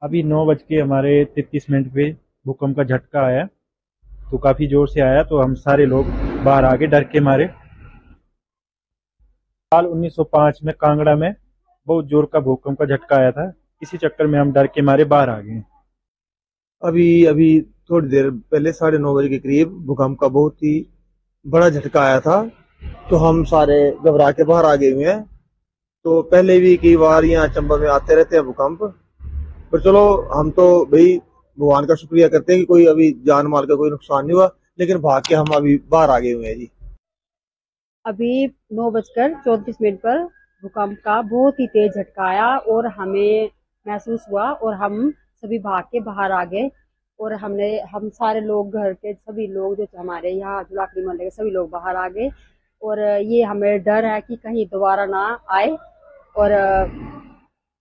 अभी 9:33 पे भूकंप का झटका आया, तो काफी जोर से आया, तो हम सारे लोग बाहर आ गए डर के मारे। साल 1905 में कांगड़ा में बहुत जोर का भूकंप का झटका आया था, इसी चक्कर में हम डर के मारे बाहर आ गए। अभी अभी थोड़ी देर पहले 9:30 बजे के करीब भूकंप का बहुत ही बड़ा झटका आया था, तो हम सारे घबरा के बाहर आ गए हुए हैं। तो पहले भी कई बार यहाँ चंबा में आते रहते हैं भूकंप, पर चलो हम तो भाई भगवान का शुक्रिया करते हैं कि कोई अभी जान माल का कोई नुकसान नहीं हुआ, लेकिन भाग के हम अभी बाहर आ गए हुए हैं जी। अभी 9:34 पर भूकंप का बहुत ही तेज झटका आया और हमें महसूस हुआ और हम सभी भाग के बाहर आ गए। और हम सारे लोग, घर के सभी लोग जो हमारे यहाँ जुलाकड़ी मोहल्ले के सभी लोग बाहर आ गए। और ये हमें डर है कि कहीं दोबारा ना आए। और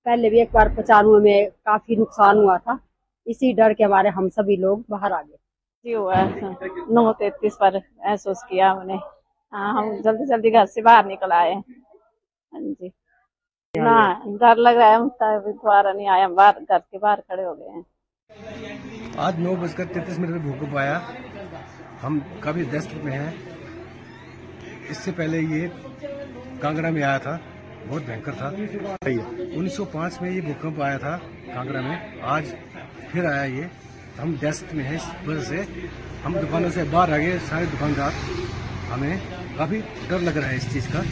पहले भी एक बार 95 में काफी नुकसान हुआ था, इसी डर के हमारे हम सभी लोग बाहर आ गए। जी हुआ 9:33 पर महसूस किया हमने। हाँ, हम जल्दी जल्दी घर से बाहर निकल आए। हाँ जी, ना डर लग रहा है, हम दोबारा नहीं आए, हम बाहर घर के बाहर खड़े हो गए हैं। आज 9:33 पे भूकंप आया, हम काफी दहशत में हैं। इससे पहले ये कांगड़ा में आया था, बहुत भयंकर था। 1905 में ये भूकंप आया था कांगड़ा में, आज फिर आया ये। हम दहशत में हैं, इस वजह से हम दुकानों से बाहर आ गए, सारे दुकानदार। हमें काफी डर लग रहा है इस चीज का।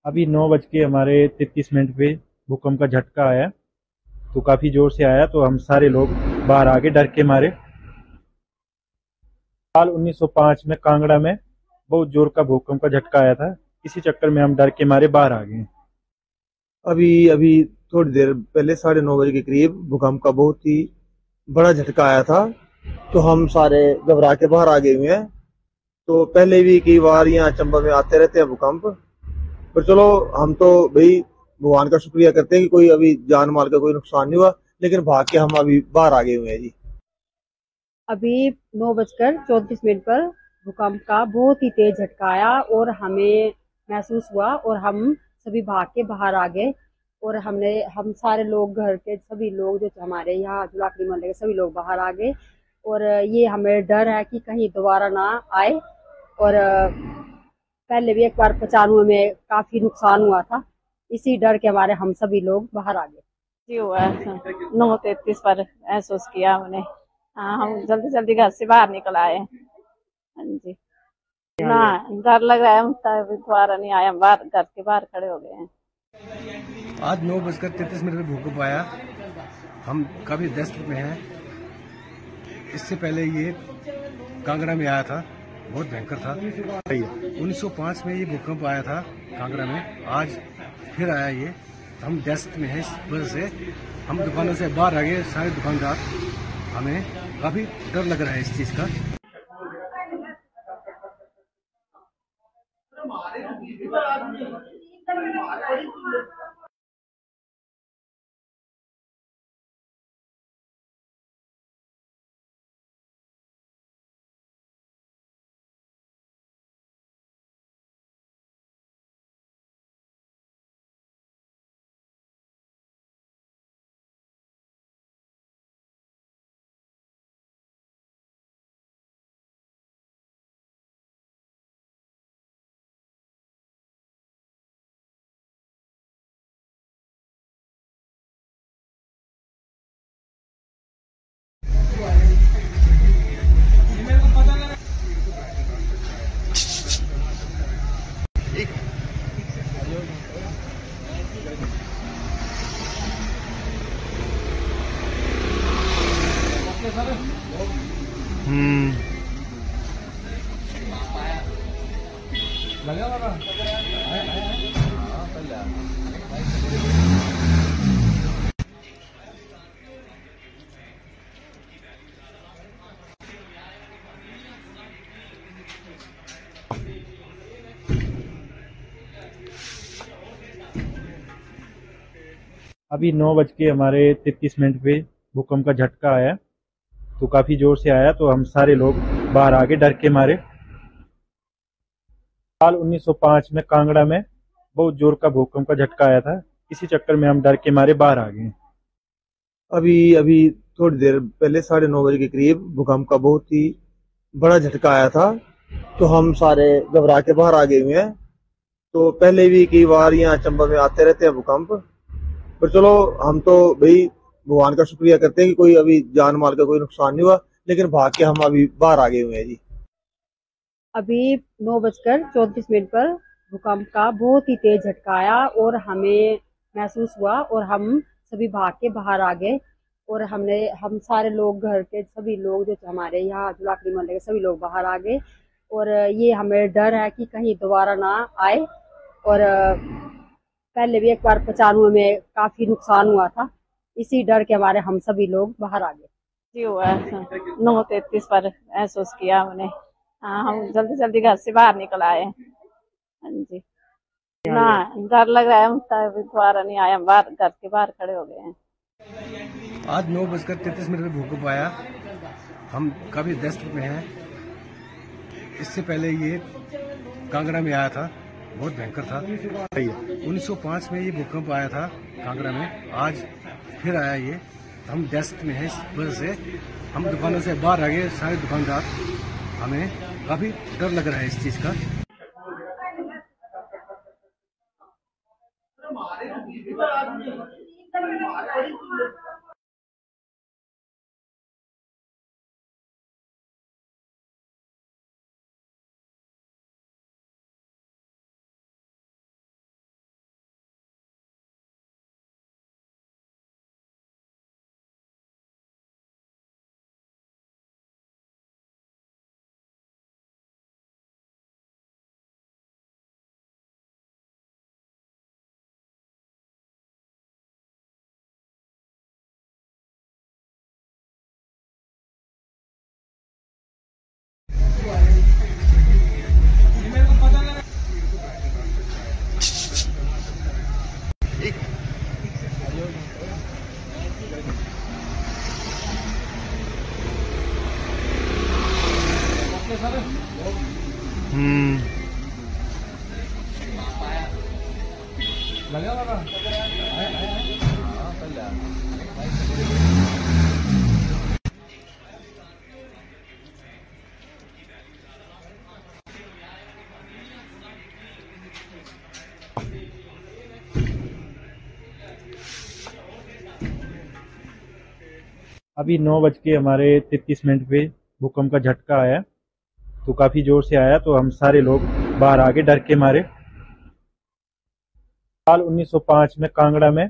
अभी 9:33 पे भूकंप का झटका आया, तो काफी जोर से आया, तो हम सारे लोग बाहर आ गए डर के मारे। साल 1905 में कांगड़ा में बहुत जोर का भूकंप का झटका आया था, इसी चक्कर में हम डर के मारे बाहर आ गए। अभी अभी थोड़ी देर पहले 9:30 बजे के करीब भूकंप का बहुत ही बड़ा झटका आया था, तो हम सारे घबरा के बाहर आ गए हुए हैं। तो पहले भी कई बार यहाँ चंबा में आते रहते हैं भूकंप, पर चलो हम तो भाई भगवान का शुक्रिया करते हैं कि कोई अभी जान माल का कोई नुकसान नहीं हुआ, लेकिन भाग के हम अभी बाहर आ गए हुए हैं जी। अभी 9:34 पर भूकंप का बहुत ही तेज झटका आया और हमें महसूस हुआ और हम सभी भाग के बाहर आ गए। और हम सारे लोग, घर के सभी लोग जो हमारे यहाँ जुलाकड़ी मोहल्ले के सभी लोग बाहर आ गए। और ये हमें डर है कि कहीं दोबारा ना आए। और पहले भी एक बार 95 में काफी नुकसान हुआ था। इसी डर के हमारे हम सभी लोग बाहर आ गए। जी हुआ 9:33 पर महसूस किया हमने। हाँ, हम जल्दी जल्दी घर से बाहर निकल आए। हाँ जी। ना, डर लग रहा है, हम दोबारा नहीं आए, हम बाहर घर के बाहर खड़े हो गए हैं। आज 9:33 पे भूकंप आया। हम काफी दहशत में हैं। इससे पहले ये कांगड़ा में आया था, बहुत भयंकर था। 1905 में ये भूकंप आया था कांगड़ा में। आज फिर आया ये, हम दहशत में हैं। इस वजह से हम दुकानों से बाहर आ गए, सारे दुकानदार। हमें काफी डर लग रहा है इस चीज का। अभी 9:33 पे भूकंप का झटका आया, तो काफी जोर से आया, तो हम सारे लोग बाहर आ गए डर के मारे। साल 1905 में कांगड़ा में बहुत जोर का भूकंप का झटका आया था। इसी चक्कर में हम डर के मारे बाहर आ गए। अभी अभी थोड़ी देर पहले 9:30 के करीब भूकंप का बहुत ही बड़ा झटका आया था, तो हम सारे घबरा के बाहर आ गए हुए हैं। तो पहले भी कई बार यहाँ चंबा में आते रहते हैं भूकंप, पर चलो हम तो भाई भगवान का शुक्रिया करते हैं कि कोई अभी जान माल का कोई नुकसान नहीं हुआ, लेकिन भाग के हम अभी बाहर आ गए हुए हैं जी। अभी 9:34 पर भूकंप का बहुत ही तेज झटका आया और हमें महसूस हुआ और हम सभी भाग के बाहर आ गए। और हम सारे लोग, घर के सभी लोग जो हमारे यहाँ जुलाकड़ी मोहल्ले के सभी लोग बाहर आ गए। और ये हमें डर है कि कहीं दोबारा ना आए। और पहले भी एक बार 95 में काफी नुकसान हुआ था। इसी डर के हमारे हम सभी लोग बाहर आ गए। जी हुआ 9:33 पर महसूस किया हमने। हाँ, हम जल्दी जल्दी घर से बाहर निकल आए। हाँ जी। ना, डर लग रहा है, हम दोबारा नहीं आए, हम बाहर घर के बाहर खड़े हो गए हैं। आज 9:33 पे भूकंप आया। हम काफी दहशत में हैं। इससे पहले ये कांगड़ा में आया था, बहुत भयंकर था। 1905 में ये भूकंप आया था कांगड़ा में। आज फिर आया ये, हम दहशत में हैं। इस वजह से हम दुकानों से बाहर आ गए, सारे दुकानदार। हमें काफी डर लग रहा है इस चीज का। अभी 9:33 पे भूकंप का झटका आया, तो काफी जोर से आया, तो हम सारे लोग बाहर आ गए डर के मारे। साल 1905 में कांगड़ा में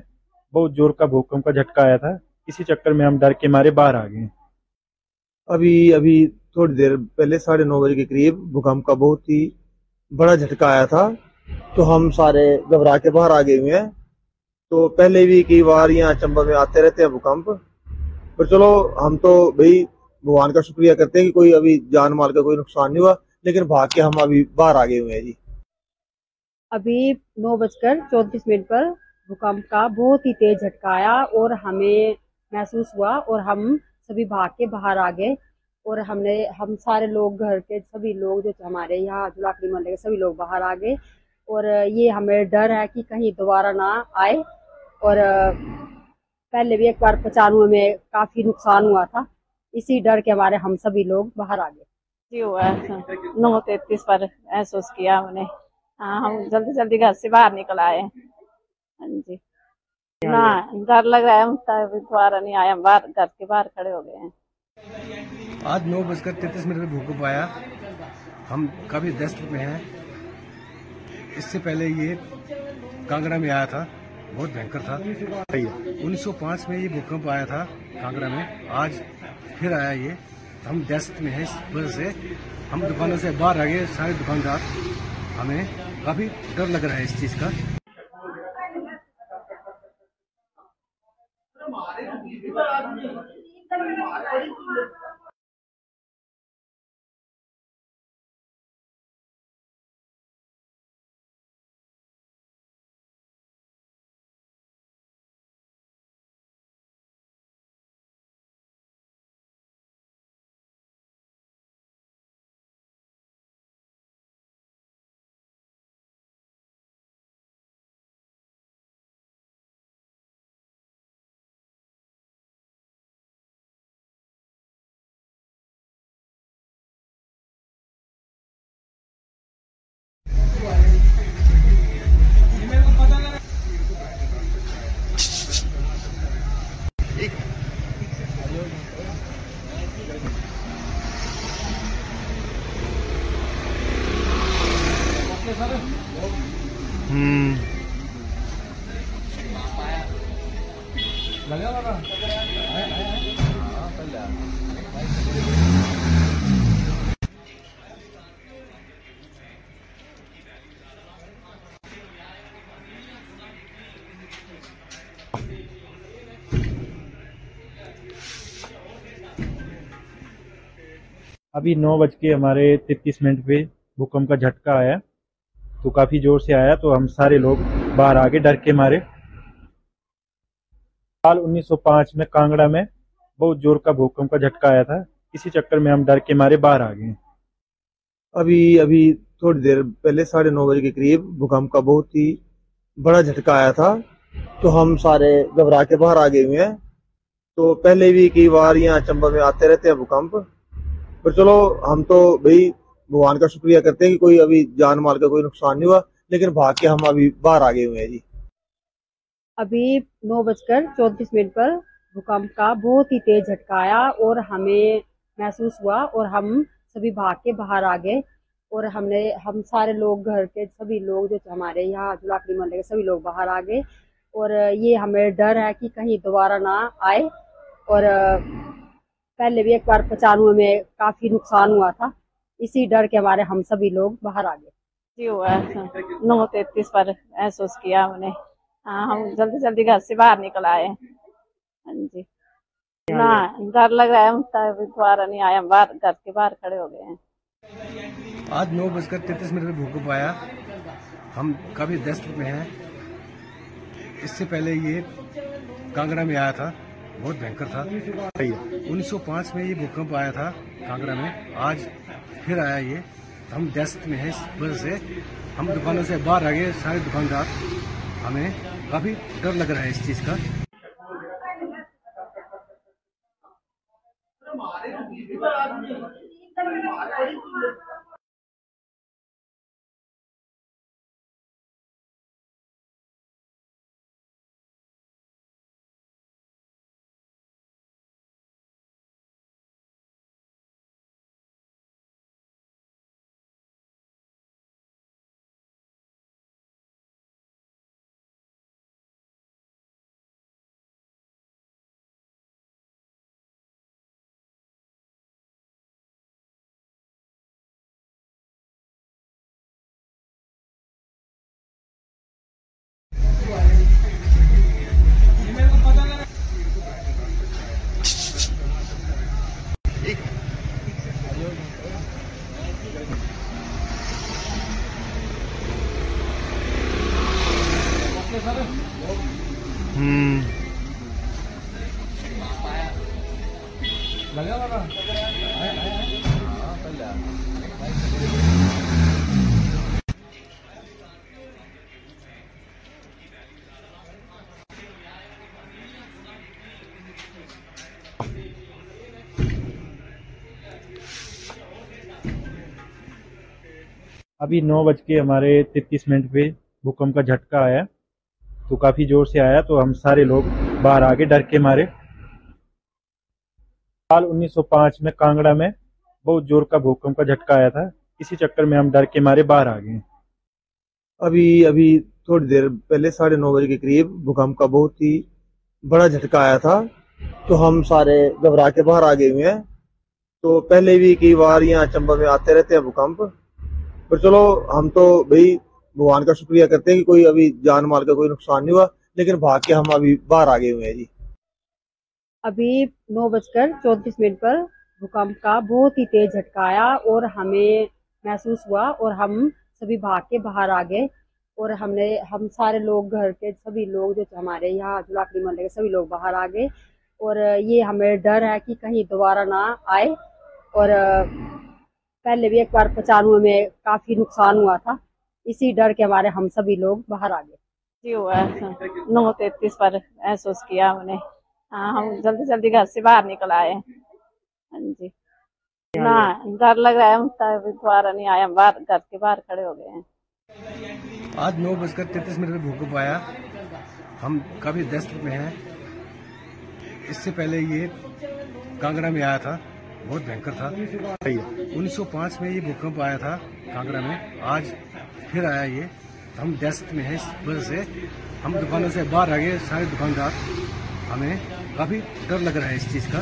बहुत जोर का भूकंप का झटका आया था, इसी चक्कर में हम डर के मारे बाहर आ गए। अभी अभी थोड़ी देर पहले 9:30 के करीब भूकंप का बहुत ही बड़ा झटका आया था, तो हम सारे घबरा के बाहर आ गए हुए हैं। तो पहले भी कई बार यहाँ चंबा में आते रहते हैं भूकंप, पर चलो हम तो भाई भगवान का शुक्रिया करते हैं कि कोई अभी जान माल का कोई नुकसान नहीं हुआ, लेकिन भाग के हम अभी बाहर आ गए हुए हैं जी। अभी 9:34 पर भूकंप का बहुत ही तेज झटका आया और हमें महसूस हुआ और हम सभी भाग के बाहर आ गए। और हम सारे लोग, घर के सभी लोग जो हमारे यहाँ जुलाकड़ी मोहल्ले के सभी लोग बाहर आ गए। और ये हमें डर है कि कहीं दोबारा ना आए। और पहले भी एक बार 95 में काफी नुकसान हुआ था, इसी डर के मारे हम सभी लोग बाहर आ गए। जी हुआ 9:33 पर महसूस किया हमने। हाँ, हम जल्दी जल्दी घर से बाहर निकल आए। हाँ जी। ना, डर लग रहा है, हम दोबारा नहीं आए, हम बाहर घर के बाहर खड़े हो गए हैं। आज 9:33 पे भूकंप आया। हम काफी दहशत में हैं। इससे पहले ये कांगड़ा में आया था, बहुत भयंकर था। 1905 में ये भूकंप आया था कांगड़ा में, आज फिर आया ये। हम दहशत में हैं, इस वजह से हम दुकानों से बाहर आ गए, सारे दुकानदार। हमें काफी डर लग रहा है इस चीज का। अभी 9:33 पे भूकंप का झटका आया, तो काफी जोर से आया, तो हम सारे लोग बाहर आ गए डर के मारे। साल 1905 में कांगड़ा में बहुत जोर का भूकंप का झटका आया था, इसी चक्कर में हम डर के मारे बाहर आ गए। अभी अभी थोड़ी देर पहले 9:30 के करीब भूकंप का बहुत ही बड़ा झटका आया था, तो हम सारे घबरा के बाहर आ गए हुए हैं। तो पहले भी कई बार यहाँ चंबा में आते रहते हैं भूकंप, पर चलो हम तो भाई भगवान का शुक्रिया करते हैं कि कोई अभी जान माल का कोई नुकसान नहीं हुआ, लेकिन भाग के हम अभी बाहर आ गए हुए हैं जी। अभी 9:34 पर भूकंप का बहुत ही तेज झटका आया और हमें महसूस हुआ और हम सभी भाग के बाहर आ गए। और हम सारे लोग, घर के सभी लोग जो हमारे यहाँ जुलाकड़ी मोहल्ले के सभी लोग बाहर आ गए। और ये हमें डर है कि कहीं दोबारा ना आए। और पहले भी एक बार 95 में काफी नुकसान हुआ था, इसी डर के मारे हम सभी लोग बाहर आ गए। जी हुआ 9:33 पर महसूस किया हमने। हाँ, हम जल्दी जल्दी घर से बाहर निकल आए। हाँ जी। ना, डर लग रहा है, हम दोबारा नहीं आए, हम बाहर घर के बाहर खड़े हो गए हैं। आज 9:33 पे भूकंप आया। हम काफी दहशत में हैं। इससे पहले ये कांगड़ा में आया था, बहुत भयंकर था। 1905 में ये भूकंप आया था कांगड़ा में, आज फिर आया ये। हम दहशत में हैं, इस वजह से हम दुकानों से बाहर आ गए, सारे दुकानदार। हमें काफी डर लग रहा है इस चीज का। अभी 9 बज के हमारे 33 मिनट पे भूकंप का झटका आया, तो काफी जोर से आया, तो हम सारे लोग बाहर आ गए डर के मारे। साल 1905 में कांगड़ा में बहुत जोर का भूकंप का झटका आया था, इसी चक्कर में हम डर के मारे बाहर आ गए। अभी अभी थोड़ी देर पहले 9:30 बजे के करीब भूकंप का बहुत ही बड़ा झटका आया था, तो हम सारे घबरा के बाहर आ गए हुए हैं। तो पहले भी कई बार यहाँ चंबा में आते रहते हैं भूकंप, पर चलो हम तो भाई भगवान का शुक्रिया करते हैं कि कोई अभी जान माल का कोई नुकसान नहीं हुआ, लेकिन भाग के हम अभी बाहर आ गए हुए हैं जी। अभी 9:34 पर भूकंप का बहुत ही तेज झटका आया और हमें महसूस हुआ और हम सभी भाग के बाहर आ गए। और हम सारे लोग, घर के सभी लोग जो हमारे यहाँ जुलाकड़ी मोहल्ले के सभी लोग बाहर आ गए। और ये हमें डर है कि कहीं दोबारा ना आए। और पहले भी एक बार 95 में काफी नुकसान हुआ था, इसी डर के हमारे हम सभी लोग बाहर आ गए। जी हुआ 9:33 पर महसूस किया हमने। हाँ, हम जल्दी जल्दी घर से बाहर निकल आए। हाँ जी। ना डर लग रहा है, हम दोबारा नहीं आए, हम बाहर घर के बाहर खड़े हो गए हैं। आज 9:33 पे भूकंप आया। हम काफी दहशत में हैं। इससे पहले ये कांगड़ा में आया था, बहुत भयंकर था। 1905 में ये भूकंप आया था कांगड़ा में, आज फिर आया ये। हम दहशत में हैं, इस वजह से हम दुकानों से बाहर आ गए। सारे दुकानदार, हमें काफी डर लग रहा है इस चीज का।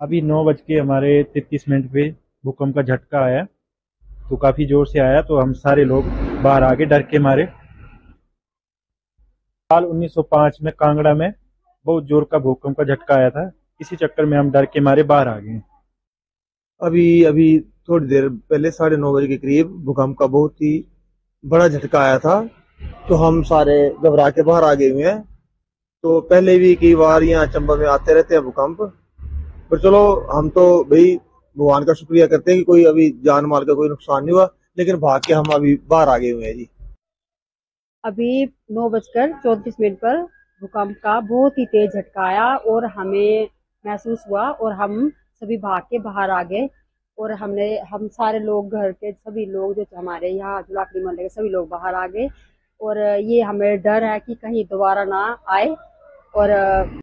अभी 9 बज के हमारे 33 मिनट पे भूकंप का झटका आया, तो काफी जोर से आया, तो हम सारे लोग बाहर आ गए डर के मारे। साल 1905 में कांगड़ा में बहुत जोर का भूकंप का झटका आया था, इसी चक्कर में हम डर के मारे बाहर आ गए। अभी अभी थोड़ी देर पहले 9:30 बजे के करीब भूकंप का बहुत ही बड़ा झटका आया था, तो हम सारे घबरा के बाहर आ गए हुए हैं। तो पहले भी कई बार यहाँ चंबा में आते रहते हैं भूकंप, पर चलो हम तो भाई भगवान का शुक्रिया करते हैं कि कोई अभी जान माल का कोई नुकसान नहीं हुआ, लेकिन भाग के हम अभी बाहर आ गए हुए हैं जी। अभी 9:34 पर भूकंप का बहुत ही तेज झटका आया और हमें महसूस हुआ और हम सभी भाग के बाहर आ गए। और हम सारे लोग, घर के सभी लोग जो हमारे यहाँ जुलाकड़ी मोहल्ले के सभी लोग बाहर आ गए। और ये हमें डर है कि कहीं दोबारा ना आए। और